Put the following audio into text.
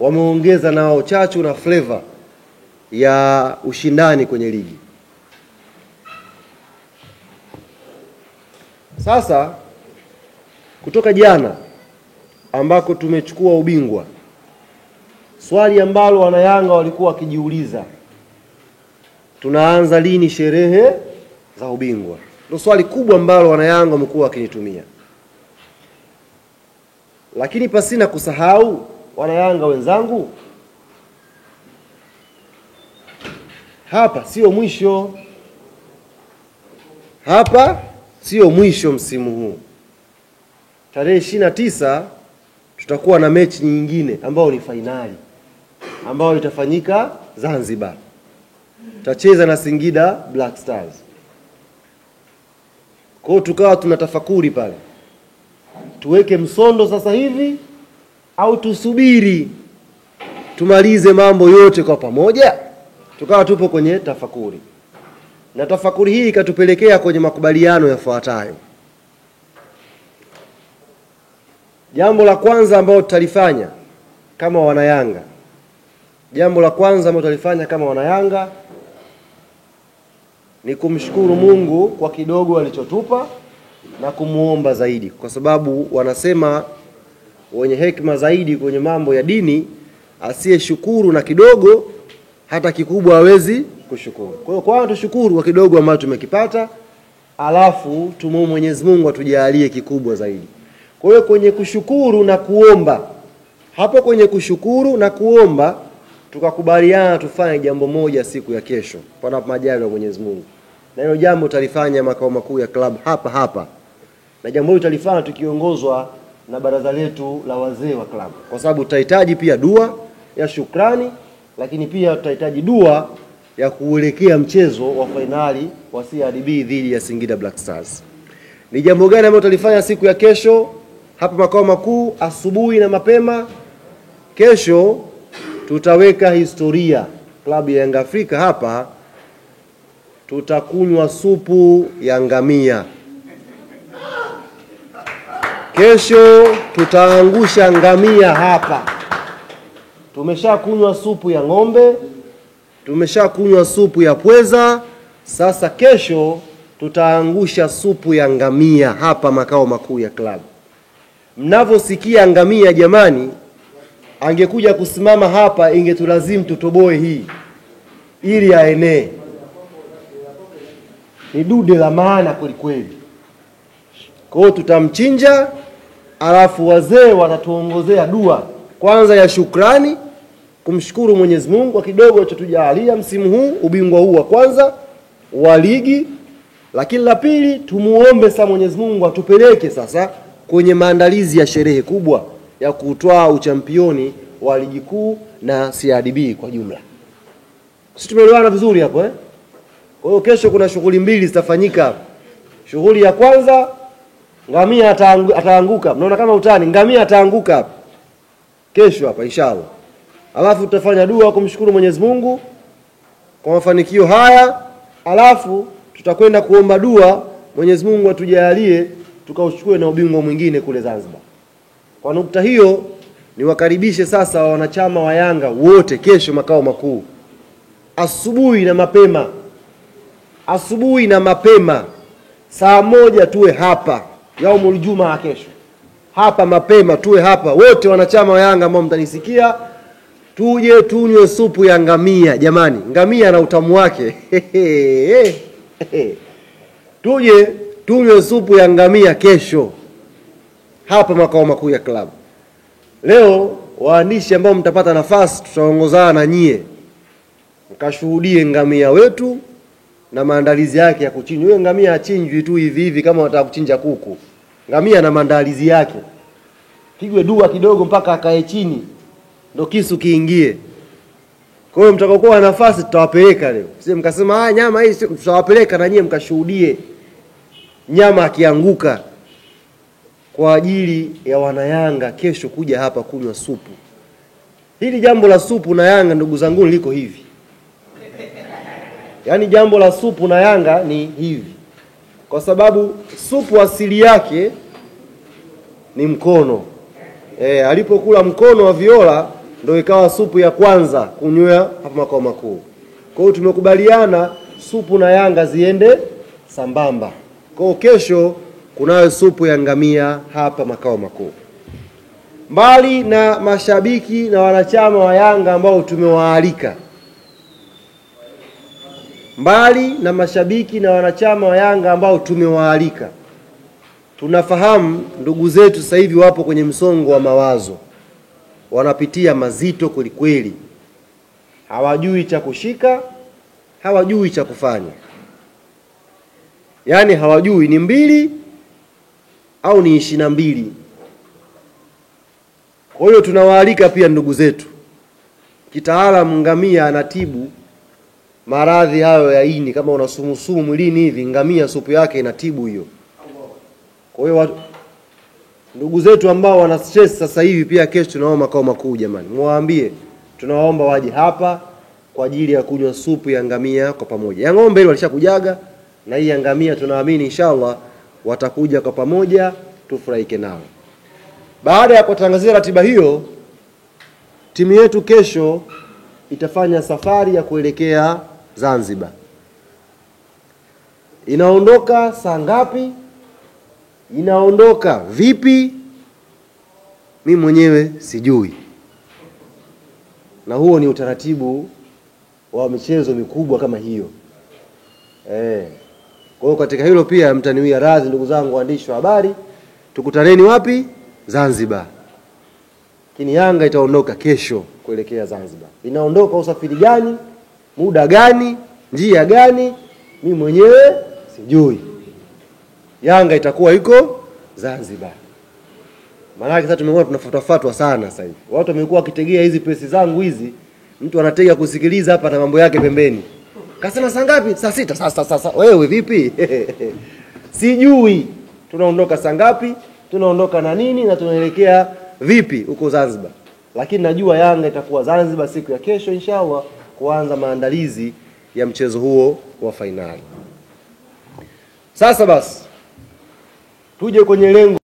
wameongeza nao chachu na flavor ya ushindani kwenye ligi. Sasa kutoka jana ambako tumechukua ubingwa, swali ambalo wanayanga walikuwa wakijiuliza, tunaanza lini sherehe za ubingwa? Ndio swali kubwa ambalo wanayanga wamekuwa wakinitumia. Lakini pasina kusahau wanayanga wenzangu, hapa sio mwisho. Hapa sio mwisho msimu huu. Tarehe 29 tutakuwa na mechi nyingine ambayo ni finali, ambayo itafanyika Zanzibar. Tutacheza na Singida Black Stars. Kwa hiyo tukawa tunatafakuri pale, tuweke msondo sasa hivi au tusubiri tumalize mambo yote kwa pamoja? Tukawa tupo kwenye tafakuri, na tafakuri hii ikatupelekea kwenye makubaliano yafuatayo. Jambo la kwanza ambalo tutalifanya kama wanayanga, ni kumshukuru Mungu kwa kidogo alichotupa na kumuomba zaidi, kwa sababu wanasema wenye hekima zaidi kwenye mambo ya dini, asiyeshukuru na kidogo hata kikubwa hawezi kushukuru. Kwa hiyo kwanza tushukuru kwa kidogo ambacho tumekipata, alafu tumuombe Mwenyezi Mungu atujalie kikubwa zaidi. Kwa hiyo kwenye kushukuru na kuomba, hapo kwenye kushukuru na kuomba tukakubaliana tufanye jambo moja siku ya kesho panapo majaliwa ya Mwenyezi Mungu. Na hilo jambo tutalifanya makao makuu ya club hapa. Na jambo hilo tutalifanya tukiongozwa na baraza letu la wazee wa club, kwa sababu tutahitaji pia dua ya shukrani, lakini pia tutahitaji dua ya kuelekea mchezo wa finali wa CRDB dhidi ya Singida Black Stars. Ni jambo gani ambalo tutalifanya siku ya kesho hapa makao makuu asubuhi na mapema? Kesho tutaweka historia. Klabu ya Yanga Afrika hapa tutakunywa supu ya ngamia. Kesho tutaangusha ngamia hapa. Tumeshakunywa supu ya ng'ombe, tumeshakunywa supu ya pweza, sasa kesho tutaangusha supu ya ngamia hapa makao makuu ya klabu. Mnavyosikia ngamia jamani, angekuja kusimama hapa ingetulazimu tutoboe hii ili aenee. Ni dude la maana kweli. Kwa hiyo tutamchinja, alafu wazee watatuongozea dua kwanza ya shukrani, kumshukuru Mwenyezi Mungu kwa kidogo alichotujalia msimu huu, ubingwa huu wa kwanza wa ligi. Lakini la pili, tumuombe sasa Mwenyezi Mungu atupeleke sasa kwenye maandalizi ya sherehe kubwa ya kutwaa uchampioni wa ligi kuu na CRDB kwa jumla. Sisi tumeelewana vizuri hapo Kwa hiyo kesho kuna shughuli mbili zitafanyika. Shughuli ya kwanza, ngamia ataanguka. Mnaona kama utani, ngamia ataanguka hapa kesho hapa inshallah. Alafu tutafanya dua kumshukuru Mwenyezi Mungu kwa mafanikio haya. Alafu tutakwenda kuomba dua Mwenyezi Mungu atujalie tukauchukue na ubingwa mwingine kule Zanzibar. Kwa nukta hiyo niwakaribishe sasa wanachama wa Yanga wote kesho makao makuu. Asubuhi na mapema saa 1 tuwe hapa. Yaumul Jumaa kesho. Hapa mapema tuwe hapa wote wanachama wa Yanga ambao mtanisikia, tuje tunywe supu ya ngamia. Jamani, ngamia na utamu wake. Tuje tunywe supu ya ngamia kesho hapa makao makuu ya club. Leo waandishi ambao mtapata nafasi tutaongozana na nyie mkashuhudie ngamia wetu na maandalizi yake ya kuchinjwa. Huyo ngamia achinjwi tu hivi kama unataka kuchinja kuku. Ngamia na maandalizi yake. Pigwe dua kidogo mpaka akae chini ndo kisu kiingie. Kwa hiyo mtakaokuwa na nafasi tutawapeleka leo. Sisi mkasema nyama hii tutawapeleka na nyie mkashuhudie nyama akianguka, kwa ajili ya wanayanga kesho kuja hapa kunywa supu. Hili jambo la supu na Yanga ndugu zangu liko hivi. Yaani jambo la supu na Yanga ni hivi. Kwa sababu supu asili yake ni mkono. Alipokula mkono wa Viola ndio ikawa supu ya kwanza kunywa hapa makao makuu. Kwa hiyo tumekubaliana supu na Yanga ziende sambamba. Kwa hiyo kesho kunayo supu ya ngamia hapa makao makuu. Mbali na mashabiki na wanachama wa Yanga ambao tumewaalika, tunafahamu ndugu zetu sasa hivi wapo kwenye msongo wa mawazo, wanapitia mazito kweli, hawajui cha kushika, hawajui cha kufanya, yaani hawajui ni 2 au ni 22. Kwa hiyo tunawaalika pia ndugu zetu, kitaalamu ngamia anatibu maradhi hayo ya ini. Kama una sumu mwilini hivi, ngamia supu yake inatibu hiyo. Kwa hiyo ndugu zetu ambao wana stress sasa hivi pia kesho tunaomba makao makuu, jamani, muwaambie tunawaomba waje hapa kwa ajili ya kunywa supu ya ngamia kwa pamoja. Ya ng'ombe ile walishakujaga, na hii ya ngamia tunaamini inshallah watakuja kwa pamoja tufurahike nao. Baada ya kutangazia ratiba hiyo, timu yetu kesho itafanya safari ya kuelekea Zanzibar. Inaondoka saa ngapi? Inaondoka vipi? Mimi mwenyewe sijui. Na huo ni utaratibu wa michezo mikubwa kama hiyo. Kwa hiyo katika hilo pia mtaniwia radhi ndugu zangu waandishi wa habari, tukutaneni wapi? Zanzibar. Lakini Yanga itaondoka kesho kuelekea Zanzibar. Inaondoka usafiri gani? Muda gani? Njia gani? Mimi mwenyewe sijui. Yanga itakuwa iko Zanzibar. Maana sasa tumekuwa tunafuatafuatwa sana sasa hivi. Watu wamekuwa wakitegea hizi pesi zangu hizi. Mtu anatega kusikiliza hapa na mambo yake pembeni. Kasema saa ngapi? Saa 6. Sasa wewe vipi? Sijui. Tunaondoka saa ngapi? Tunaondoka na nini na tunaelekea vipi huko Zanzibar. Lakini najua Yanga itakuwa Zanzibar siku ya kesho inshallah kuanza maandalizi ya mchezo huo wa fainali. Sasa basi tuje kwenye lengo